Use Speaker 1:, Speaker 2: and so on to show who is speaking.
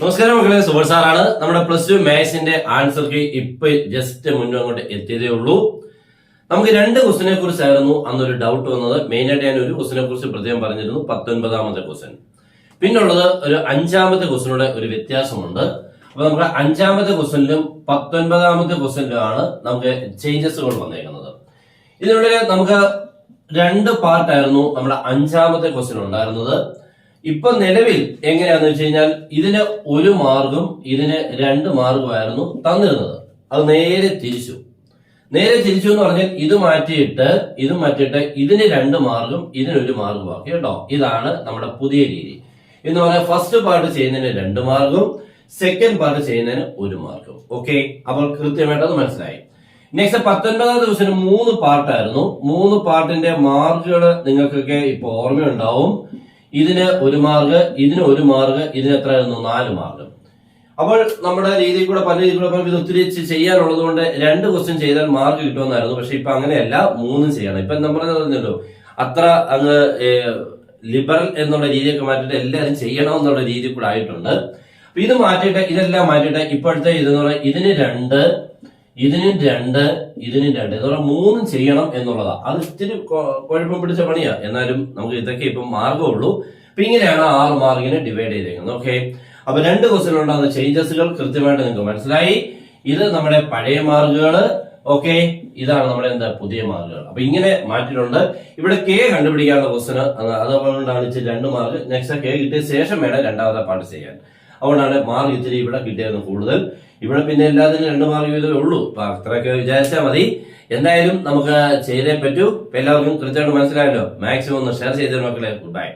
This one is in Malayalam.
Speaker 1: നമസ്കാരം മക്കളെ, സുബർ സാറാണ്. നമ്മുടെ +2 മാത്സിന്റെ ആൻസർക്ക് ഇപ്പൊ ജസ്റ്റ് മുന്നോട്ട് എത്തിയതേ ഉള്ളൂ. നമുക്ക് 2 ക്വസ്റ്റിനെ കുറിച്ചായിരുന്നു അന്നൊരു ഡൗട്ട് വന്നത്. മെയിനായിട്ട് ഞാൻ ഒരു ക്വസ്റ്റിനെ കുറിച്ച് പ്രത്യേകം പറഞ്ഞിരുന്നു, 19ാമത്തെ ക്വസ്റ്റ്യൻ. പിന്നുള്ളത് ഒരു 5ാമത്തെ ക്വസ്റ്റിനോട് ഒരു വ്യത്യാസമുണ്ട്. അപ്പൊ നമുക്ക് 5ാമത്തെ ക്വസ്റ്റ്യനിലും 19ാമത്തെ ക്വസ്റ്റ്യനിലുമാണ് നമുക്ക് ചേഞ്ചസുകൾ വന്നേക്കുന്നത്. ഇതിനുള്ളിൽ നമുക്ക് 2 പാർട്ടായിരുന്നു നമ്മുടെ 5ാമത്തെ ക്വസ്റ്റ്യൻ ഉണ്ടായിരുന്നത്. ഇപ്പൊ നിലവിൽ എങ്ങനെയാന്ന് വെച്ച് കഴിഞ്ഞാൽ ഇതിന് 1 മാർക്കും ഇതിന് 2 മാർക്കുമായിരുന്നു തന്നിരുന്നത്. അത് നേരെ തിരിച്ചു എന്ന് പറഞ്ഞാൽ ഇത് മാറ്റിയിട്ട് ഇതിന് 2 മാർക്കും ഇതിന് 1 മാർക്കും ആക്കി കേട്ടോ. ഇതാണ് നമ്മുടെ പുതിയ രീതി എന്ന് പറഞ്ഞാൽ ഫസ്റ്റ് പാർട്ട് ചെയ്യുന്നതിന് 2 മാർക്കും സെക്കൻഡ് പാർട്ട് ചെയ്യുന്നതിന് 1 മാർക്കും. ഓക്കെ, അപ്പോൾ കൃത്യമായിട്ട് അത് മനസ്സിലായി. Next 19ാമത്തെ question 3 പാർട്ടായിരുന്നു. 3 പാർട്ടിന്റെ മാർക്കുകൾ നിങ്ങൾക്കൊക്കെ ഇപ്പൊ ഓർമ്മയുണ്ടാവും. ഇതിന് 1 മാർക്ക്, ഇതിന് 1 മാർക്ക്, ഇതിന് എത്രയായിരുന്നു 4 മാർക്ക്. അപ്പോൾ നമ്മുടെ രീതിയിൽ കൂടെ പല രീതിയിൽ കൂടെ ഇത് ഒത്തിരി ചെയ്യാനുള്ളത് കൊണ്ട് 2 ക്വസ്റ്റ്യൻ ചെയ്താൽ മാർക്ക് കിട്ടുമെന്നായിരുന്നു. പക്ഷെ ഇപ്പൊ അങ്ങനെയല്ല, 3 ചെയ്യണം. ഇപ്പൊ നമ്മൾ പറഞ്ഞല്ലോ, അത്ര അങ്ങ് ലിബറൽ എന്നുള്ള രീതിയൊക്കെ മാറ്റിയിട്ട് എല്ലാവരും ചെയ്യണം എന്നുള്ള രീതി കൂടെ ആയിട്ടുണ്ട്. അപ്പൊ ഇത് മാറ്റിയിട്ട് ഇതെല്ലാം മാറ്റിയിട്ട് ഇപ്പോഴത്തെ ഇതെന്ന് പറഞ്ഞാൽ ഇതിന് 2, ഇതിനും 2, ഇതിനും 2 എന്ന് പറഞ്ഞാൽ 3 ചെയ്യണം എന്നുള്ളതാ. അത് ഇത്തിരി കുഴപ്പം പിടിച്ച പണിയാ. എന്നാലും നമുക്ക് ഇതൊക്കെ ഇപ്പം മാർഗമുള്ളൂ. അപ്പൊ ഇങ്ങനെയാണ് 6 മാർക്കിനെ ഡിവൈഡ് ചെയ്തേക്കുന്നത്. ഓക്കെ, അപ്പൊ 2 ക്വസ്റ്റ്യൻ ഉണ്ടാകുന്ന ചേഞ്ചസുകൾ കൃത്യമായിട്ട് നിങ്ങൾക്ക് മനസ്സിലായി. ഇത് നമ്മുടെ പഴയ മാർക്കുകൾ. ഓക്കെ, ഇതാണ് നമ്മുടെ പുതിയ മാർക്കുകൾ. അപ്പൊ ഇങ്ങനെ മാറ്റിയിട്ടുണ്ട്. ഇവിടെ കെ കണ്ടുപിടിക്കാനുള്ള ക്വസ്റ്റ്യൻ, അതുകൊണ്ടാണ് 2 മാർക്ക്. നെക്സ്റ്റ് കെ കിട്ടിയ ശേഷം വേണം 2ാമത്തെ പാർട്ട് ചെയ്യാൻ. അതുകൊണ്ടാണ് മാർക്ക് ഇത്തിരി ഇവിടെ കിട്ടിയത് കൂടുതൽ. ഇവിടെ പിന്നെ എല്ലാത്തിനും 2 മാർക്ക് വീതമേ ഉള്ളൂ. അപ്പൊ അത്രയൊക്കെ വിചാരിച്ചാൽ മതി. എന്തായാലും നമുക്ക് ചെയ്തേ പറ്റൂ. എല്ലാവർക്കും കൃത്യമായിട്ട് മനസ്സിലായല്ലോ. മാക്സിമം ഒന്ന് ഷെയർ ചെയ്തേ മക്കളെ. Good bye.